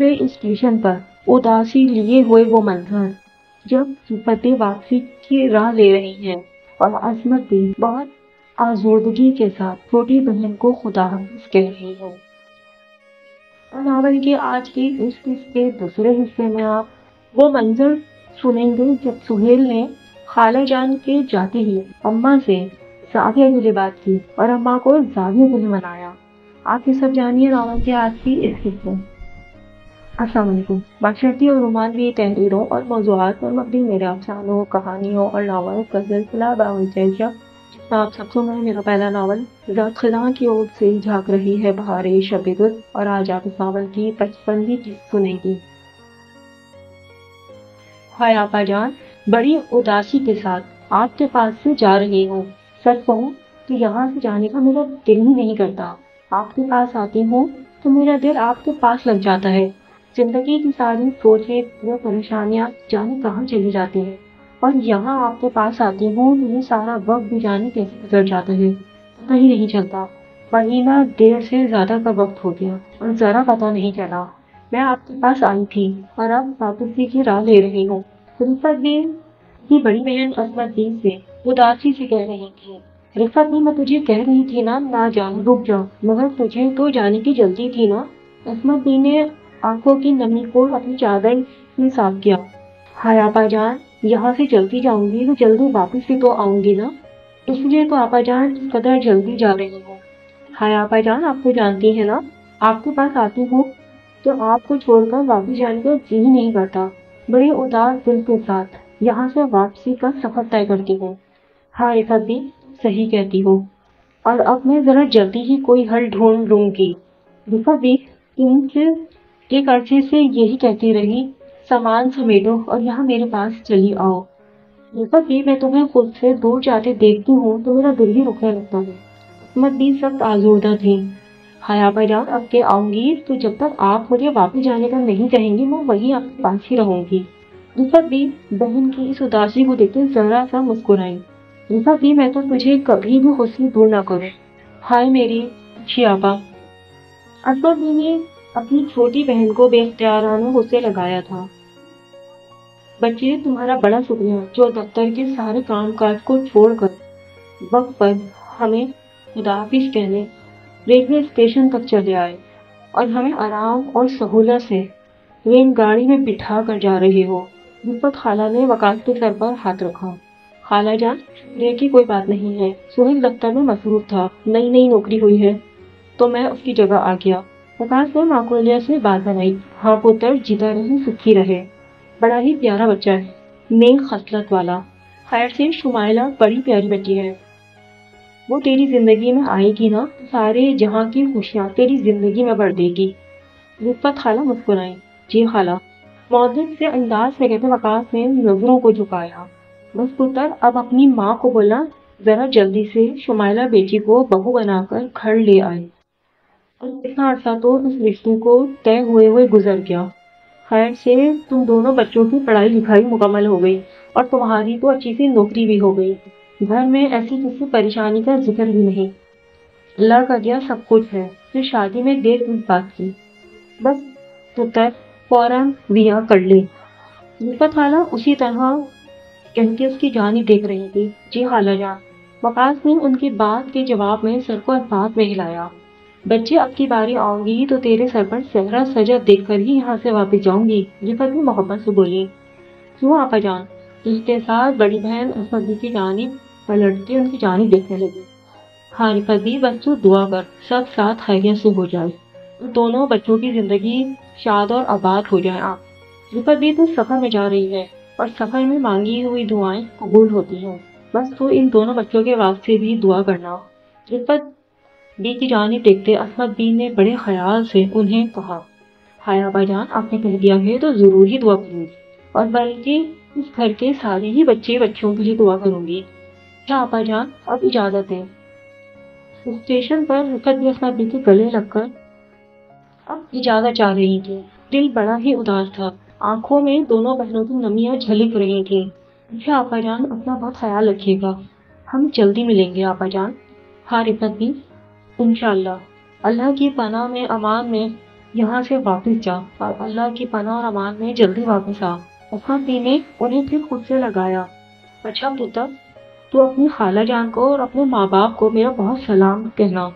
Railway station پر اداسی لیے ہوئے وہ منظر جب رفت واپسی کی راہ لے رہی ہے اور عصمت بھی بہت آزردگی کے ساتھ چھوٹی بہن کو خدا حافظ کہہ رہی ہے۔ ناول کے آج کی اس قسط کے دوسرے حصے میں آپ وہ منظر سنیں گے جب سہیل نے خالہ جان کے جاتے ہی اماں سے زاویہ کے لیے بات کی اور اماں کو زاویہ کے لیے منایا۔ آپ یہ سب جانیے ناول کے آج کی اس حصے۔ السلام علیکم۔ معاشرتی اور رومانوی تحریروں اور موضوعات پر مبنی میرے افسانوں، کہانیوں اور ناولوں کا سلسلہ باوجہ آپ سب سے میرا پہلا ناول ذات خزاں کی اور سے جھانک رہی ہے بہار شب دل، اور آج آپ اس ناول کی 55ویں قسط سنیں گی۔ ہائے آپا جان، بڑی اداسی کے ساتھ آپ کے پاس سے جا رہی ہوں۔ سچ کہوں تو یہاں سے جانے کا میرا دل ہی نہیں کرتا۔ آپ کے پاس آتی ہوں تو میرا دل آپ کے پاس لگ جاتا ہے۔ زندگی کی ساری سوچیں و پریشانیاں جانے کہاں چلی جاتی ہیں، اور یہاں آپ کے پاس آتی ہوں تو یہ سارا وقت بھی جانے کیسے گزر جاتا ہے، پتہ ہی نہیں چلتا۔ مہینہ دیر سے زیادہ کا وقت ہو گیا اور ذرا پتہ نہیں چلا۔ میں آپ کے پاس آئی تھی اور اب واپسی کی راہ لے رہی ہوں۔ رفت بھی کی بڑی بہن عصمت دی سے اداسی سے کہہ رہی تھی، رفت بھی میں تجھے کہہ رہی تھی نا، نہ جان، رک جا، مگر تجھے تو جانے کی جلدی تھی نا۔ عصمت دی نے آنکھوں کی نمی کو اپنی چادر سے صاف کیا۔ ہائے آپا جان، یہاں سے جلدی جاؤں گی تو جلدی واپس بھی تو آؤں گی نا، اس لیے تو آپا جان اس قدر جلدی جا رہی ہوں۔ ہائے آپا جان، آپ تو جانتی ہیں نا، آپ کے پاس آتی ہوں تو آپ کو چھوڑ کر واپس جانے کا جی ہی نہیں کرتا۔ بڑے اداس دل کے ساتھ یہاں سے واپسی کا سفر طے کرتی ہوں۔ ہاں رفت بھی صحیح کہتی ہو، اور اب میں ذرا جلدی ہی کوئی حل ڈھونڈ لوں گی۔ رفت بھی تم سے ایک عرصے سے یہی کہتی رہی، سامان سمیٹو اور یہاں میرے پاس چلی آؤ۔ رفت بھی میں تمہیں خود سے دور جاتے دیکھتی ہوں تو میرا دل ہی رکنے لگتا ہے۔ عصمت بھی سخت آزردہ تھی۔ ہائے آپا جان، اب کے آؤں گی تو جب تک آپ مجھے واپس جانے کا نہیں کہیں گی میں وہیں آپ کے پاس ہی رہوں گی۔ رفت بھی بہن کی اس اداسی کو دیکھ کے ذرا سا مسکرائی۔ رفت بھی میں تو تجھے کبھی بھی خود سے دور نہ کروں۔ ہائے میری اچھی آپا۔ عصمت بھی نے اپنی چھوٹی بہن کو بے اختیارانہ غصے لگایا تھا۔ بچے، تمہارا بڑا شکریہ جو دفتر کے سارے کام کاج کو چھوڑ کر وقت پر ہمیں خدا حافظ کہنے ریلوے اسٹیشن تک چلے آئے اور ہمیں آرام اور سہولت سے ریل گاڑی میں بٹھا کر جا رہے ہو۔ رفت خالہ نے وقاص کے سر پر ہاتھ رکھا۔ خالہ جان، شکریہ کی کوئی بات نہیں ہے، سہیل دفتر میں مصروف تھا، نئی نوکری ہوئی ہے تو میں اس کی جگہ آ گیا۔ وقاص نے معقولیت سے بات بنائی۔ ہاں پتر، جیتا رہے سکھی رہے، بڑا ہی پیارا بچہ ہے، نیک خصلت والا۔ خیر سے شمائلہ بڑی پیاری بچی ہے، وہ تیری زندگی میں آئے گی نا تو سارے جہاں کی خوشیاں تیری زندگی میں بڑھ دے گی۔ رفت خالہ مسکرائی۔ جی خالہ، معدب سے انداز میں کہتے وقاص نے نظروں کو جھکایا۔ بس پتر، اب اپنی ماں کو بولا ذرا جلدی سے شمائلہ بیٹی کو بہو بنا کر گھر لے آئے، اور اتنا عرصہ تو اس رشتے کو طے ہوئے گزر گیا۔ خیر سے تم دونوں بچوں کی پڑھائی لکھائی مکمل ہو گئی اور تمہاری تو اچھی سی نوکری بھی ہو گئی، گھر میں ایسی کسی پریشانی کا ذکر بھی نہیں، اللہ کا دیا سب کچھ ہے، پھر شادی میں دیر کی بات کی، بس پتر فوراً بیاہ کر لے۔ رفت خالہ اسی طرح کہہ کے اس کی جانب دیکھ رہی تھی۔ جی خالہ جان۔ وقاص نے ان کی بات کے جواب میں سر کو بات میں ہلایا۔ بچے، اب کی باری آؤں گی تو تیرے سر پر صحرا سجا دیکھ کر ہی یہاں سے واپس جاؤں گی۔ رفت بھی محبت سے بولی۔ کیوں آپا جان؟ اس کے ساتھ بڑی بہن عصمت کی جانب پلٹ کے ان کی جانب دیکھنے لگی۔ ہاں رفت بھی، بس تو دعا کر سب ساتھ خیریت سے ہو جائے، دونوں بچوں کی زندگی شاد اور آباد ہو جائے۔ آپ رفت بھی تو سفر میں جا رہی ہے اور سفر میں مانگی ہوئی دعائیں قبول ہوتی ہیں، بس تو ان دونوں بچوں کے واسطے بھی دعا کرنا۔ رفت بی کی جانب دیکھتے عصمت بی نے بڑے خیال سے انہیں کہا، ہائے آپا جان، آپ نے کہہ دیا ہے تو ضرور ہی دعا کروں گی، اور بلکہ اس گھر کے سارے ہی بچوں کے لیے دعا کروں گی۔ کیا آپا جان، اب اجازت ہے۔ اسٹیشن پر رفت بھی عصمت بی کے گلے لگ کر اب اجازت چاہ رہی تھی۔ دل بڑا ہی اداس تھا، آنکھوں میں دونوں بہنوں کی نمیاں جھلک رہی تھیں۔ اچھا آپا جان، اپنا بہت خیال رکھیے گا، ہم جلدی ملیں گے آپا جان۔ ہاں رفت بھی، انشاءاللہ، اللہ کی پناہ میں امان میں یہاں سے واپس جا اور اللہ کی پناہ اور امان میں جلدی واپس آ۔ عصمت بی نے انہیں پھر خود سے لگایا۔ اچھا پتر، تو اپنی خالہ جان کو اور اپنے ماں باپ کو میرا بہت سلام کہنا،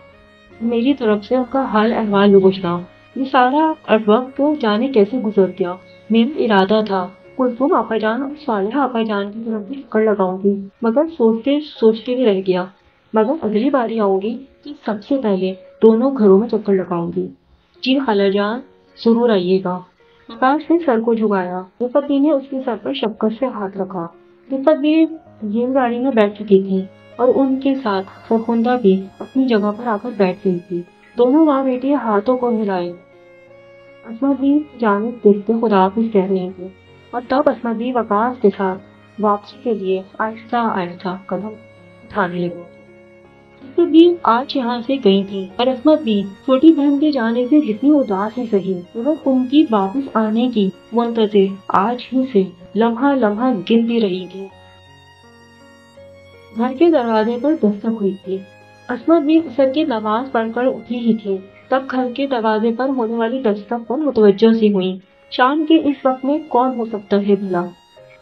میری طرف سے ان کا حال احوال بھی پوچھنا۔ یہ سارا وقت تو جانے کیسے گزر گیا۔ میرا ارادہ تھا کلثوم آپا جان اور صالحہ آپا جان کی طرف بھی چکر لگاؤں گی، مگر سوچتے سوچتے بھی رہ گیا۔ مگر اگلی باری آؤں گی کہ سب سے پہلے دونوں گھروں میں چکر لگاؤں گی۔ جی خالہ جان، ضرور آئیے گا۔ آکاش نے سر کو جھکایا۔ رفت دی نے اس کے سر پر شفقت سے ہاتھ رکھا۔ رفت بھی ریل گاڑی میں بیٹھ چکی تھی اور ان کے ساتھ فرخندہ بھی اپنی جگہ پر آ کر بیٹھ گئی تھی۔ دونوں ماں بیٹی ہاتھوں کو ہلائے عصمت بھی جانب دیکھتے خدا حافظ کہہ رہی تھی، اور تب عصمت بھی وقار کے ساتھ واپسی کے لیے آہستہ آہستہ قدم اٹھانے لگی۔ عصمت بھی آج یہاں سے گئی تھی اور عصمت بھی چھوٹی بہن کے جانے سے جتنی اداس ہی سہی، مگر ان کی واپس آنے کی منتظر آج ہی سے لمحہ لمحہ گنتی رہی تھی۔ گھر کے دروازے پر دستک ہوئی تھی۔ عصمت بھی عصر کی نماز پڑھ کر اٹھی ہی تھی، تب گھر کے دروازے پر ہونے والی دستک پر متوجہ سی ہوئی۔ شام کے اس وقت میں کون ہو سکتا ہے بھلا؟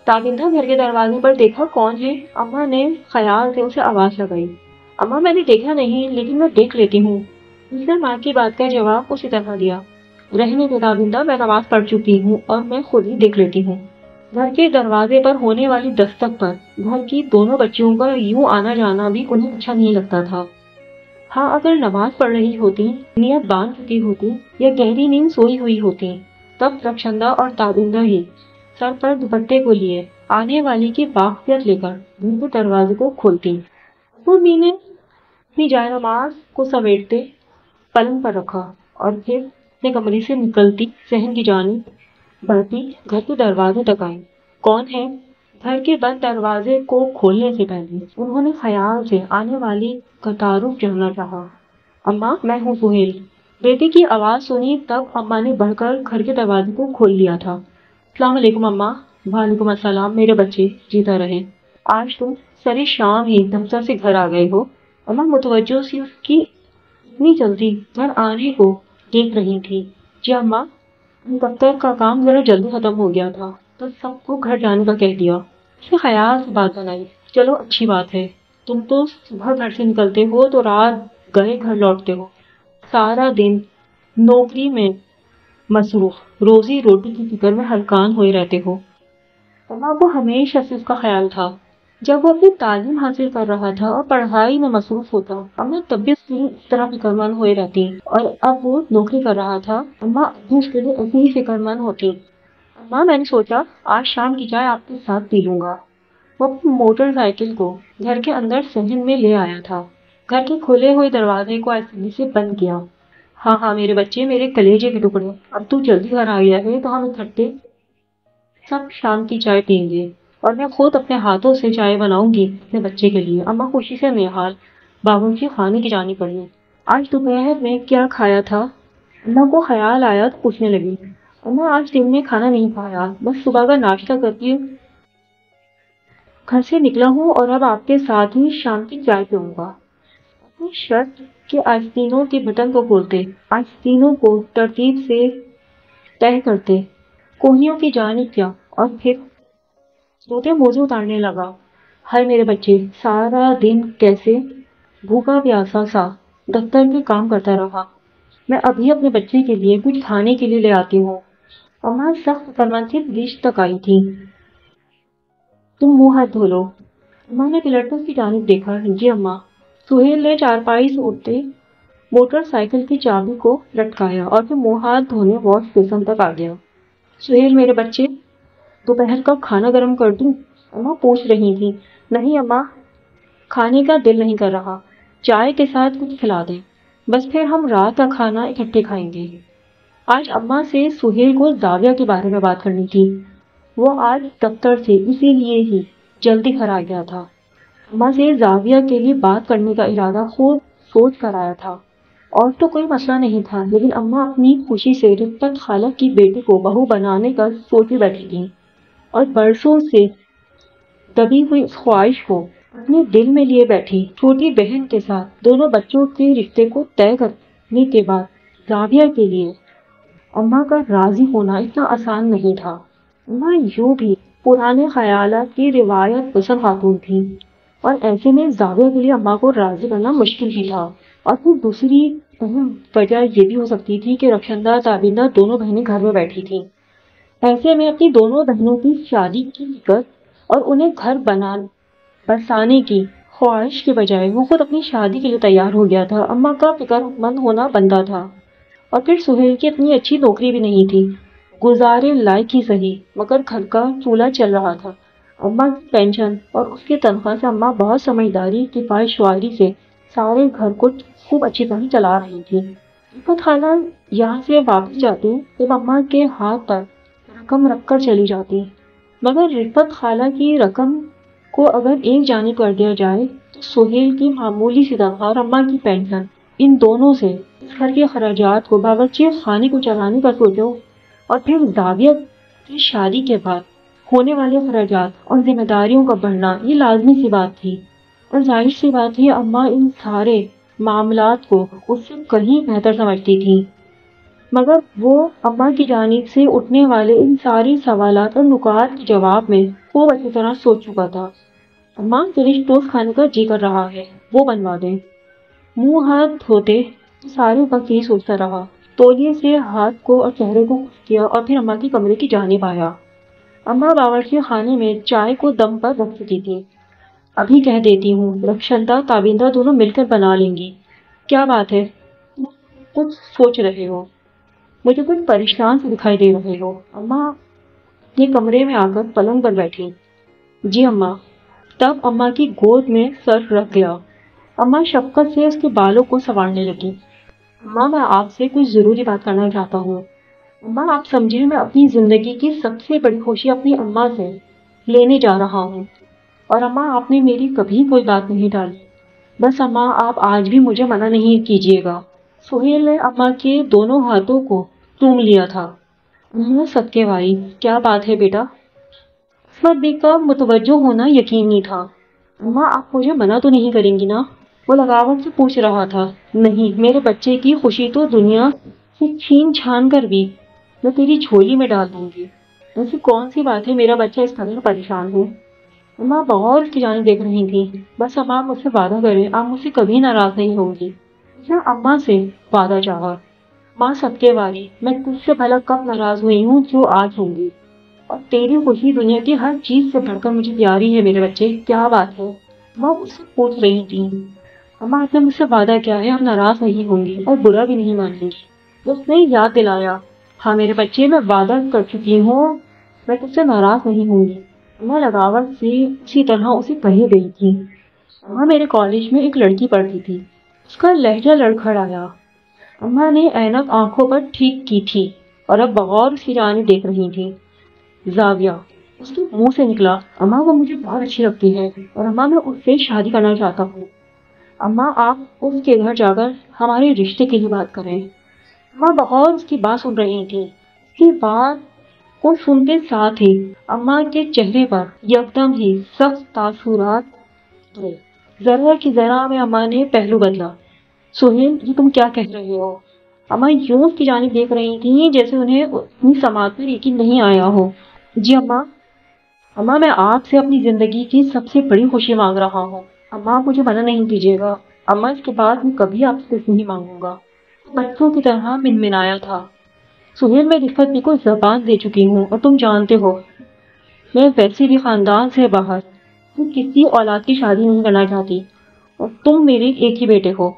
تابندہ گھر کے دروازے پر دیکھا کون ہے؟ اماں نے خیال سے اسے آواز لگائی۔ اماں، میں نے دیکھا نہیں، لیکن میں دیکھ لیتی ہوں۔ اس نے ماں کی بات کا جواب اسی طرح دیا۔ رہنے دے تابندہ، میں نماز پڑھ چکی ہوں اور میں خود ہی دیکھ لیتی ہوں۔ گھر کے دروازے پر ہونے والی دستک پر گھر کی دونوں بچیوں کا یوں آنا جانا بھی انہیں اچھا نہیں لگتا تھا۔ ہاں، اگر نماز پڑھ رہی ہوتی، نیت باندھ چکی ہوتی یا گہری نیند سوئی ہوئی ہوتی، تب رخشندہ اور تابندہ ہی سر پر دوپٹے کو لیے آنے والی کی واقفیت لے کر گھر کے دروازے کو کھولتی۔ امی نے اپنی جائے نماز کو سمیٹتے پلنگ پر رکھا اور پھر اپنے کمرے سے نکلتی صحن کی جانب بڑھتی گھر کے دروازے تک آئی۔ کون ہے؟ گھر کے بند دروازے کو کھولنے سے پہلے انہوں نے خیال سے آنے والی کا تعارف جاننا چاہا۔ اماں، میں ہوں سہیل۔ بیٹے کی آواز سنی تب اماں نے بڑھ کر گھر کے دروازے کو کھول لیا تھا۔ السلام علیکم اماں۔ وعلیکم السلام میرے بچے، جیتا رہے۔ آج تم سری شام ہی دفتر سے گھر آ گئے ہو؟ اماں متوجہ سی اس کی اتنی جلدی گھر آنے کو دیکھ رہی تھی۔ جی اماں، دفتر کا کام ذرا جلدی ختم ہو گیا تھا تو سب کو گھر جانے کا کہہ دیا۔ اس نے خیال سے بات بنائی۔ چلو اچھی بات ہے، تم تو صبح گھر سے نکلتے ہو تو رات گئے گھر لوٹتے ہو، سارا دن نوکری میں مصروف، روزی روٹی کی فکر میں ہلکان ہوئے رہتے ہو۔ اماں کو ہمیشہ سے اس کا خیال تھا۔ جب وہ اپنی تعلیم حاصل کر رہا تھا اور پڑھائی میں مصروف ہوتا، اماں تب بھی اس کی طرح فکر مند ہوئے رہتی، اور اب وہ نوکری کر رہا تھا، اماں بھی اس کے لیے ایسی ہی فکر مند ہوتی۔ اماں، میں نے سوچا آج شام کی چائے آپ کے ساتھ پی لوں گا۔ وہ اپنی موٹر سائیکل کو گھر کے اندر صحن میں لے آیا تھا۔ گھر کے کھلے ہوئے دروازے کو آہستگی سے بند کیا۔ ہاں ہاں میرے بچے، میرے کلیجے کے ٹکڑے، اب تو جلدی گھر آ گیا ہے تو ہم اکٹھے سب شام کی چائے پئیں گے، اور میں خود اپنے ہاتھوں سے چائے بناؤں گی اپنے بچے کے لیے۔ اماں خوشی سے نہال باورچی خانے کی جانب بڑھی۔ آج دوپہر میں کیا کھایا تھا؟ اماں کو خیال آیا تو پوچھنے لگی۔ اماں، آج دن میں کھانا نہیں کھایا، بس صبح کا ناشتہ کر کے گھر سے نکلا ہوں اور اب آپ کے ساتھ ہی شام کی چائے پیوں گا۔ اپنی شرٹ کے آستینوں کے بٹن کو کھولتے، آستینوں کو ترتیب سے طے کرتے کوہنیوں کی جانب کیا اور پھر سوتے موزے اتارنے لگا۔ ہائے میرے بچے، سارا دن کیسے بھوکا پیاسا سا دفتر کے کام کرتا رہا، میں ابھی اپنے بچے کے لیے کچھ کھانے کے لیے لے آتی ہوں۔ اماں سخت فرمان سے بیچ تک آئی تھی۔ تم منہ ہاتھ دھو لو۔ اماں نے پلٹ کر اس کی جانب دیکھا۔ جی اماں۔ سہیل نے چارپائی سے اٹھتے موٹر سائیکل کی چابی کو لٹکایا اور پھر منہ ہاتھ دھونے واش بیسن تک آ گیا۔ سہیل میرے بچے، دوپہر کا کھانا گرم کر دوں؟ اماں پوچھ رہی تھی۔ نہیں اماں، کھانے کا دل نہیں کر رہا، چائے کے ساتھ کچھ کھلا دیں، بس پھر ہم رات کا کھانا اکٹھے کھائیں گے۔ آج اماں سے سہیل کو زاویہ کے بارے میں بات کرنی تھی۔ وہ آج دفتر سے اسی لیے ہی جلدی گھر آ گیا تھا۔ اماں سے زاویہ کے لیے بات کرنے کا ارادہ خود سوچ کر آیا تھا، اور تو کوئی مسئلہ نہیں تھا، لیکن اماں اپنی خوشی سے رفت خالہ کی بیٹی کو بہو بنانے کا سوچی بیٹھی تھی، اور برسوں سے دبی ہوئی اس خواہش کو اپنے دل میں لیے بیٹھی چھوٹی بہن کے ساتھ دونوں بچوں کے رشتے کو طے کرنے کے بعد زاویہ کے لیے اماں کا راضی ہونا اتنا آسان نہیں تھا۔ اماں یوں بھی پرانے خیالات کی روایت پسند خاتون تھی، اور ایسے میں زاویہ کے لیے اماں کو راضی کرنا مشکل ہی تھا۔ اور پھر دوسری اہم وجہ یہ بھی ہو سکتی تھی کہ رخشندہ تابندہ دونوں بہنیں گھر میں بیٹھی تھیں۔ ایسے میں اپنی دونوں بہنوں کی شادی کی فکر اور انہیں گھر بسانے کی خواہش کے بجائے وہ خود اپنی شادی کے لیے تیار ہو گیا تھا۔ اماں کا فکر مند ہونا بنتا تھا، اور پھر سہیل کی اتنی اچھی نوکری بھی نہیں تھی، گزارے لائق ہی صحیح، مگر گھر کا چولہا چل رہا تھا۔ اماں کی پینشن اور اس کی تنخواہ سے اماں بہت سمجھداری کفایت شعاری سے سارے گھر کو خوب اچھی طرح چلا رہی تھی۔ رفعت خالہ یہاں سے واپس جاتی جب اماں کے ہاتھ پر رقم رکھ کر چلی جاتی، مگر رفعت خالہ کی رقم کو اگر ایک جانب کر دیا جائے تو سہیل کی معمولی سی تنخواہ اور اماں کی پینشن، ان دونوں سے اس گھر کے اخراجات کو، باورچی خانے کو چلانے کا سوچو، اور پھر زاویہ کی شادی کے بعد ہونے والے اخراجات اور ذمہ داریوں کا بڑھنا، یہ لازمی سی بات تھی، اور ظاہر سی بات ہے اماں ان سارے معاملات کو اس سے کہیں بہتر سمجھتی تھی، مگر وہ اماں کی جانب سے اٹھنے والے ان سارے سوالات اور نکات کے جواب میں خوب اچھی طرح سوچ چکا تھا۔ اماں فرش ٹوسٹ کھانے کا جی کر رہا ہے، وہ بنوا دیں۔ منہ ہاتھ دھوتے سارے وقت یہی سوچتا رہا، تولیے سے ہاتھ کو اور چہرے کو خشک کیا اور پھر اماں کی کمرے کی جانب آیا۔ اماں باورچی خانے میں چائے کو دم پر رکھ چکی تھی۔ ابھی کہہ دیتی ہوں، رخشندہ تابندہ دونوں مل کر بنا لیں گی۔ کیا بات ہے، کچھ سوچ رہے ہو؟ مجھے کچھ پریشان سے دکھائی دے رہے ہو۔ اماں اپنے کمرے میں آ کر پلنگ پر بیٹھی۔ جی اماں۔ تب اماں کی گود میں سر رکھ گیا۔ اماں شفقت سے اس کے بالوں کو سنوارنے لگی۔ اماں میں آپ سے کچھ ضروری بات کرنا چاہتا ہوں۔ اماں آپ سمجھے میں اپنی زندگی کی سب سے بڑی خوشی اپنی اماں سے لینے جا رہا ہوں، اور اماں آپ نے میری کبھی کوئی بات نہیں ٹالی، بس اماں آپ آج بھی مجھے منع نہیں کیجیے گا۔ سہیل نے اماں کے دونوں ہاتھوں کو چوم لیا تھا۔ اماں صدقے والی، کیا بات ہے بیٹا؟ عصمت بی کا متوجہ ہونا یقینی تھا۔ اماں آپ مجھے منع تو نہیں کریں گی نا؟ وہ لگاوٹ سے پوچھ رہا تھا۔ نہیں، میرے بچے کی خوشی تو دنیا سے چھین چھان کر بھی میں تیری جھولی میں ڈال دوں گی۔ ایسی کون سی بات ہے میرا بچہ اس قدر پریشان ہے؟ اماں بغور اس کی جانب دیکھ رہی تھی۔ بس اماں مجھ سے وعدہ کریں، آپ مجھ سے کبھی ناراض نہیں ہوں گی۔ کیا اماں سے وعدہ چاہا؟ ماں صدقے والی، میں تجھ سے بھلا کب ناراض ہوئی ہوں جو آج ہوں گی، اور تیری خوشی دنیا کی ہر چیز سے بڑھ کر مجھے پیاری ہے میرے بچے۔ کیا بات ہے؟ ماں اس سے پوچھ رہی تھی۔ اماں آپ نے مجھ سے وعدہ کیا ہے، ہم ناراض نہیں ہوں گی اور برا بھی نہیں مانیں گی۔ اس نے یاد دلایا۔ ہاں میرے بچے، میں وعدہ کر چکی ہوں، میں تجھ سے ناراض نہیں ہوں گی۔ اماں لگاوٹ سے اسی طرح اسے کہی گئی تھی۔ اماں میرے کالج میں ایک لڑکی پڑھتی تھی، اس کا لہجہ لڑکھڑایا۔ اماں نے اینک آنکھوں پر ٹھیک کی تھی اور اب بغور اس کی جانب دیکھ رہی تھی۔ زاویہ، اس کے منہ سے نکلا، اماں وہ مجھے بہت اچھی لگتی ہے اور اماں میں اس سے شادی کرنا چاہتا ہوں۔ اماں آپ اس کے گھر جا کر ہمارے رشتے کی ہی بات کریں۔ اماں بغور اس کی بات سن رہی تھی۔ اس کی بات کو سنتے ساتھ ہی اماں کے چہرے پر یکدم ہی سخت تاثرات اترے۔ ذرا کی ذرا میں اماں نے پہلو بدلا۔ سہیل، یہ تم کیا کہہ رہے ہو؟ اماں یوں اس کی جانب دیکھ رہی تھی جیسے انہیں اپنی سماعت پر یقین نہیں آیا ہو۔ جی اماں۔ اماں میں آپ سے اپنی زندگی کی سب سے بڑی خوشی مانگ رہا ہوں۔ اماں مجھے منع نہیں کیجیے گا۔ اماں اس کے بعد میں کبھی آپ سے کچھ نہیں مانگوں گا۔ بچوں کی طرح منمنایا تھا۔ سہیل، میں رفعت بھی کو زبان دے چکی ہوں اور تم جانتے ہو میں ویسے بھی خاندان سے باہر کسی اولاد کی شادی نہیں کرنا چاہتی، اور تم میرے ایک ہی بیٹے ہو۔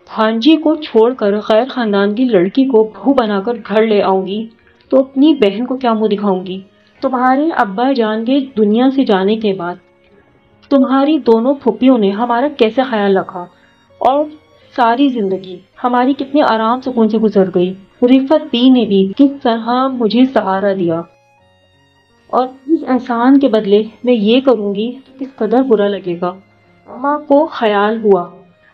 بھانجی کو چھوڑ کر غیر خاندان کی لڑکی کو بہو بنا کر گھر لے آؤں گی تو اپنی بہن کو کیا منہ دکھاؤں گی؟ تمہارے ابا جان کے دنیا سے جانے کے بعد تمہاری دونوں پھوپھیوں نے ہمارا کیسے خیال رکھا، اور ساری زندگی ہماری کتنے آرام سکون سے گزر گئی۔ رفعت بی نے بھی کس طرح مجھے سہارا دیا، اور اس احسان کے بدلے میں یہ کروں گی تو کس قدر برا لگے گا۔ اماں کو خیال ہوا،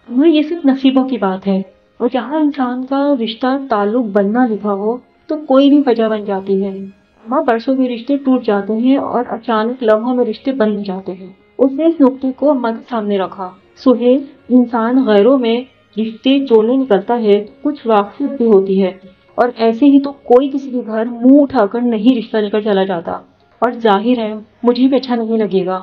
اماں یہ صرف نصیبوں کی بات ہے، اور جہاں انسان کا رشتہ تعلق بننا لکھا ہو تو کوئی بھی وجہ بن جاتی ہے۔ اماں برسوں کے رشتے ٹوٹ جاتے ہیں اور اچانک لمحوں میں رشتے بن جاتے ہیں۔ اس نے اس نقطے کو اماں کے سامنے رکھا۔ سہیل، انسان غیروں میں رشتے جوڑنے نکلتا ہے تو کچھ واقفیت بھی ہوتی ہے، اور ایسے ہی تو کوئی کسی کے گھر منہ اٹھا کر نہیں رشتہ لے کر چلا جاتا، اور ظاہر ہے مجھے بھی اچھا نہیں لگے گا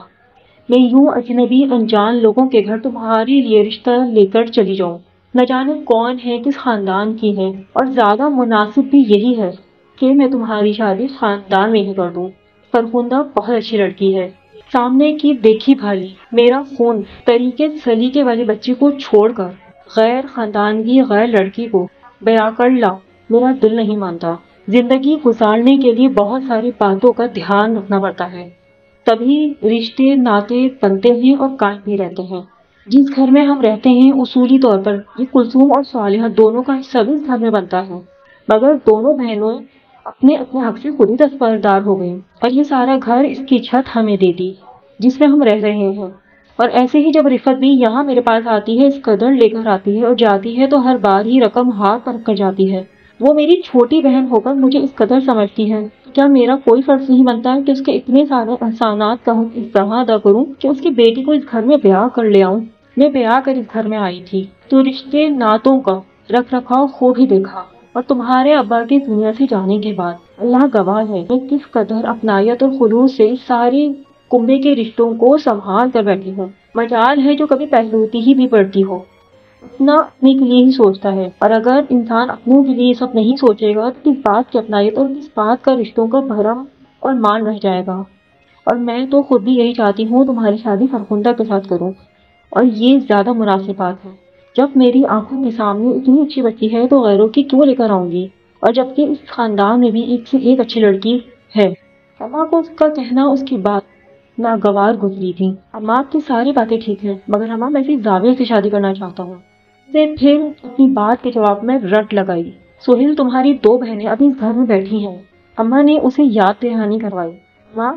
میں یوں اجنبی انجان لوگوں کے گھر تمہارے لیے رشتہ لے کر چلی جاؤں۔ نہ جانے کون ہے، کس خاندان کی ہے، اور زیادہ مناسب بھی یہی ہے کہ میں تمہاری شادی خاندان میں ہی کر دوں۔ فرخندہ بہت اچھی لڑکی ہے، سامنے کی دیکھی بھالی میرا خون طریقے سلیقے والے بچے کو چھوڑ کر غیر خاندان کی غیر لڑکی کو بیاہ کر لا، میرا دل نہیں مانتا۔ زندگی گزارنے کے لیے بہت ساری باتوں کا دھیان رکھنا پڑتا ہے، تبھی رشتے ناطے بنتے ہیں اور قائم بھی رہتے ہیں۔ جس گھر میں ہم رہتے ہیں اصولی طور پر یہ کلثوم اور صالحہ دونوں کا حصہ بھی اس گھر میں بنتا ہے، مگر دونوں بہنوں اپنے اپنے حق سے خود ہی دستبردار ہو گئی اور یہ سارا گھر، اس کی چھت ہمیں دے دی جس میں ہم رہ رہے ہیں۔ اور ایسے ہی جب رفت بھی یہاں میرے پاس آتی ہے، اس قدر لے کر آتی ہے اور جاتی ہے تو ہر بار ہی رقم ہاتھ پر رکھ کر جاتی ہے۔ وہ میری چھوٹی بہن ہو کر مجھے اس قدر سمجھتی ہے، کیا میرا کوئی فرض نہیں بنتا ہے کہ اس کے اتنے سارے احسانات کا حق اس طرح ادا کروں کہ اس کی بیٹی کو اس گھر میں بیاہ کر لے آؤں؟ میں بیاہ کر اس گھر میں آئی تھی تو رشتے ناتوں کا رکھ رکھاؤ خوب ہی دیکھا، اور تمہارے ابا کے دنیا سے جانے کے بعد اللہ گواہ ہے میں کس قدر اپنائیت اور خلوص سے اس سارے کنبے کے رشتوں کو سنبھال کر بیٹھی ہوں۔ مجال ہے جو کبھی پہلوتی ہی بھی پڑتی ہو، اتنا اپنے کے لیے ہی سوچتا ہے، اور اگر انسان اپنوں کے لیے سب نہیں سوچے گا تو کس بات کی اپنائیت اور کس بات کا رشتوں کا بھرم اور مان رہ جائے گا۔ اور میں تو خود بھی یہی چاہتی ہوں تمہاری شادی فرخندہ کے ساتھ کروں، اور یہ زیادہ مناسب بات ہے۔ جب میری آنکھوں کے سامنے اتنی اچھی بچی ہے تو غیروں کی کیوں لے کر آؤں گی، اور جبکہ اس خاندان میں بھی ایک سے ایک اچھی لڑکی ہے۔ اماں کو اس کا کہنا اس کی بات ناگوار گزری تھی۔ اماں کی ساری باتیں ٹھیک ہیں، مگر اماں میں زاویہ سے شادی کرنا چاہتا ہوں۔ سے پھر اپنی بات کے جواب میں رٹ لگائی، سہیل تمہاری دو بہنیں ابھی اس گھر میں بیٹھی ہیں۔ اماں نے اسے یاد دہانی کروائی، ماں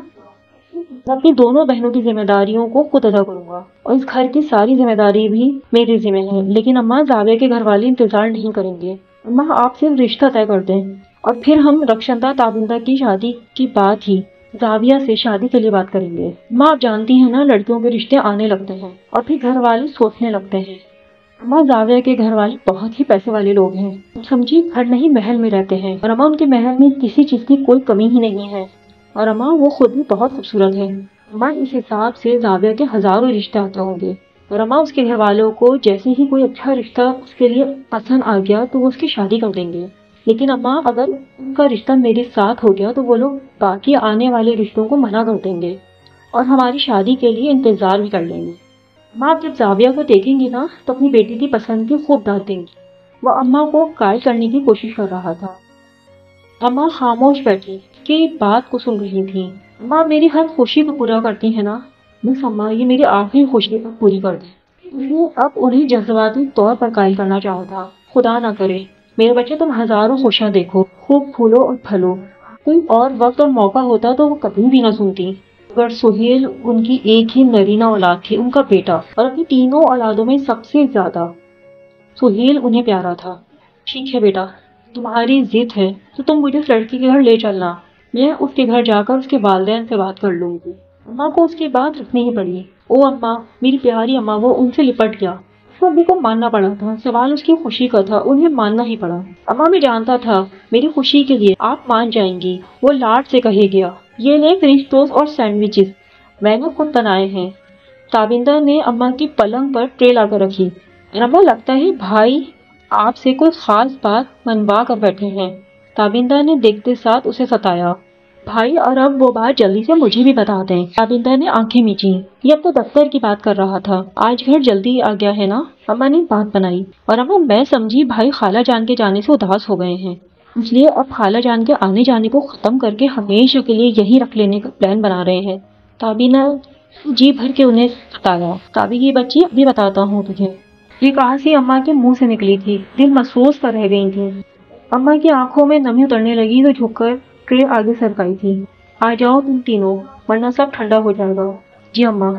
میں اپنی دونوں بہنوں کی ذمہ داریوں کو خود ادا کروں گا، اور اس گھر کی ساری ذمہ داری بھی میرے ذمہ ہے، لیکن اماں زاویہ کے گھر والے انتظار نہیں کریں گے۔ اماں آپ صرف رشتہ طے کر دیں اور پھر ہم رخشندہ تابندہ کی شادی کی بات ہی زاویہ سے شادی کے لیے بات کریں گے۔ ماں آپ جانتی ہیں نا، لڑکیوں کے رشتے آنے لگتے ہیں اور پھر گھر والے سوچنے لگتے ہیں۔ اماں زاویہ کے گھر والے بہت ہی پیسے والے لوگ ہیں، سمجھی گھر نہیں محل میں رہتے ہیں، اور اماں ان کے محل میں کسی چیز کی کوئی کمی ہی نہیں ہے، اور اماں وہ خود بھی بہت خوبصورت ہے۔ اماں اس حساب سے زاویہ کے ہزاروں رشتے آتے ہوں گے، اور اماں اس کے گھر والوں کو جیسے ہی کوئی اچھا رشتہ اس کے لیے پسند آ گیا تو وہ اس کی شادی کر دیں گے۔ لیکن اماں اگر ان کا رشتہ میرے ساتھ ہو گیا تو وہ لوگ باقی آنے والے رشتوں کو منع کر دیں گے اور ہماری شادی کے لیے انتظار بھی کر لیں گے۔ اماں جب زاویہ کو دیکھیں گی نا تو اپنی بیٹی کی پسند کی خوب داد دیں گی۔ وہ اماں کو قائل کرنے کی کوشش کر رہا تھا۔ اماں خاموش بیٹھی کہ بات کو سن رہی تھی۔ اماں میری ہر خوشی کو پورا کرتی ہے نا، بس اماں یہ میری آخری خوشی کو پوری کر دیں۔ اس نے اب انہیں جذباتی طور پر قائل کرنا چاہا تھا۔ خدا نہ کرے میرے بچے تم ہزاروں خوشیاں دیکھو، خوب پھولو اور پھلو، کوئی اور وقت اور موقع ہوتا تو وہ کبھی بھی نہ سنتی، مگر سہیل ان کی ایک ہی نرینہ اولاد تھی، ان کا بیٹا، اور اپنی تینوں اولادوں میں سب سے زیادہ سہیل انہیں پیارا تھا۔ ٹھیک ہے بیٹا، تمہاری ضد ہے تو تم مجھے اس لڑکی کے گھر لے چلنا، میں اس کے گھر جا کر اس کے والدین سے بات کر لوں گی۔ اماں کو اس کی بات رکھنی ہی پڑی۔ او اماں، میری پیاری اماں، وہ ان سے لپٹ گیا۔ سبھی کو ماننا پڑا تھا، سوال اس کی خوشی کا تھا، انہیں ماننا ہی پڑا۔ اماں میں جانتا تھا میری خوشی کے لیے آپ مان جائیں گی، وہ لاڈ سے کہے گیا، یہ لیں فرنچ ٹوسٹ اور سینڈوچز، میں نے خود بنائے ہیں۔ تابندہ نے اماں کی پلنگ پر ٹرے لا کر رکھی۔ اماں لگتا ہے بھائی آپ سے کوئی خاص بات منوا کر بیٹھے ہیں۔ تابندہ نے دیکھتے ساتھ اسے ستایا۔ بھائی اور اب وہ بات جلدی سے مجھے بھی بتا دیں۔ تابندہ نے آنکھیں میچی، یہ اب تو دفتر کی بات کر رہا تھا، آج گھر جلدی آ گیا ہے نا؟ اماں نے بات بنائی، اور اماں میں سمجھی بھائی خالہ جان کے جانے سے اداس ہو گئے ہیں، اس لیے اب خالہ جان کے آنے جانے کو ختم کر کے ہمیشہ کے لیے یہی رکھ لینے کا پلان بنا رہے ہیں۔ تابینہ جی بھر کے انہیں ستایا۔ تابی کی بچی ابھی بتاتا ہوں تجھے، یہ کہاسی اماں کے منہ سے نکلی تھی، دل محسوس کر رہ گئی تھی۔ اماں کی آنکھوں میں نمی اترنے لگی تو جھک کر ٹرے آگے سرکائی تھی۔ آ جاؤ تم تینوں ورنہ سب ٹھنڈا ہو جائے گا۔ جی اماں۔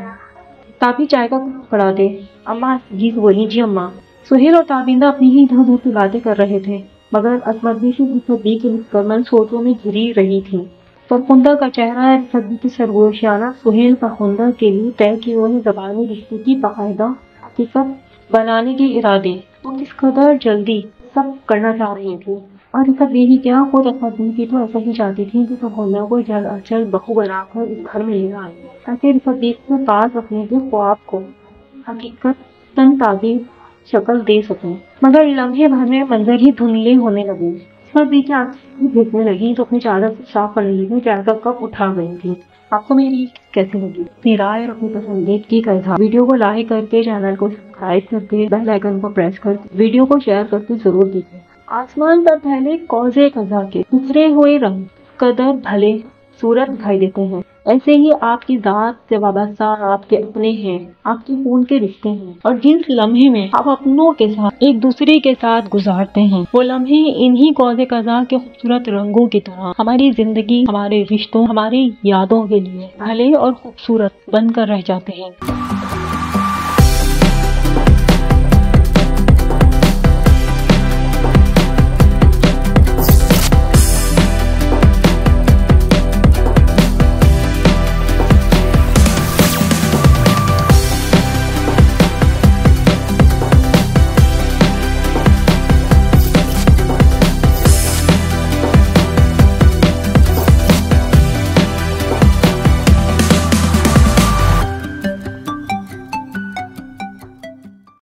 تابی چائے کا کپ پڑا دے۔ اماں جی بولی، جی اماں۔ سہیل اور تابندہ اپنی ہی ادھر ادھر کی باتیں کر رہے تھے، مگر عصمت بھی سے رفت کی مکمل سوچوں میں گھری رہی تھی۔ فرخندہ کا چہرہ رفت کی سرگوشیانہ سہیل فرخندہ کے لیے طے کیے ہوئے زبانی رشتے کی باقاعدہ حقیقت بنانے کے ارادے وہ کس قدر جلدی سب کرنا چاہ رہی تھی۔ اور سب یہی کیا خود رفت کی تو ایسا ہی چاہتی تھی کہ سہیلیوں کو جلد از جلد بہو بنا کر اس گھر میں لے آئے تاکہ رفت کے پاس رکھنے کے خواب کو حقیقت تن تازی شکل دے سکیں۔ مگر لمحے بھر میں منظر ہی دھندلے ہونے لگے۔ سب کی آنکھیں بھیگنے لگی تو اپنی چادر سے صاف کرنے لگی، چائے کا کپ اٹھا گئی تھی۔ آپ کو میری کیسی لگی؟ اپنی رائے اور اپنی پسندیدگی کا اظہار ویڈیو کو لائک کر کے، چینل کو سبسکرائب کر کے، بیل آئیکن کو پریس کر کے، ویڈیو کو شیئر کر کے ضرور کیجیے۔ آسمان پر پہلے کوزے قزح کے بکھرے ہوئے رنگ قدر بھلے صورت دکھائی دیتے ہیں، ایسے ہی آپ کی ذات سے وابستہ آپ کے اپنے ہیں، آپ کے خون کے رشتے ہیں، اور جس لمحے میں آپ اپنوں کے ساتھ ایک دوسرے کے ساتھ گزارتے ہیں، وہ لمحے انہی کوزے قزح کے خوبصورت رنگوں کی طرح ہماری زندگی، ہمارے رشتوں، ہماری یادوں کے لیے بھلے اور خوبصورت بن کر رہ جاتے ہیں۔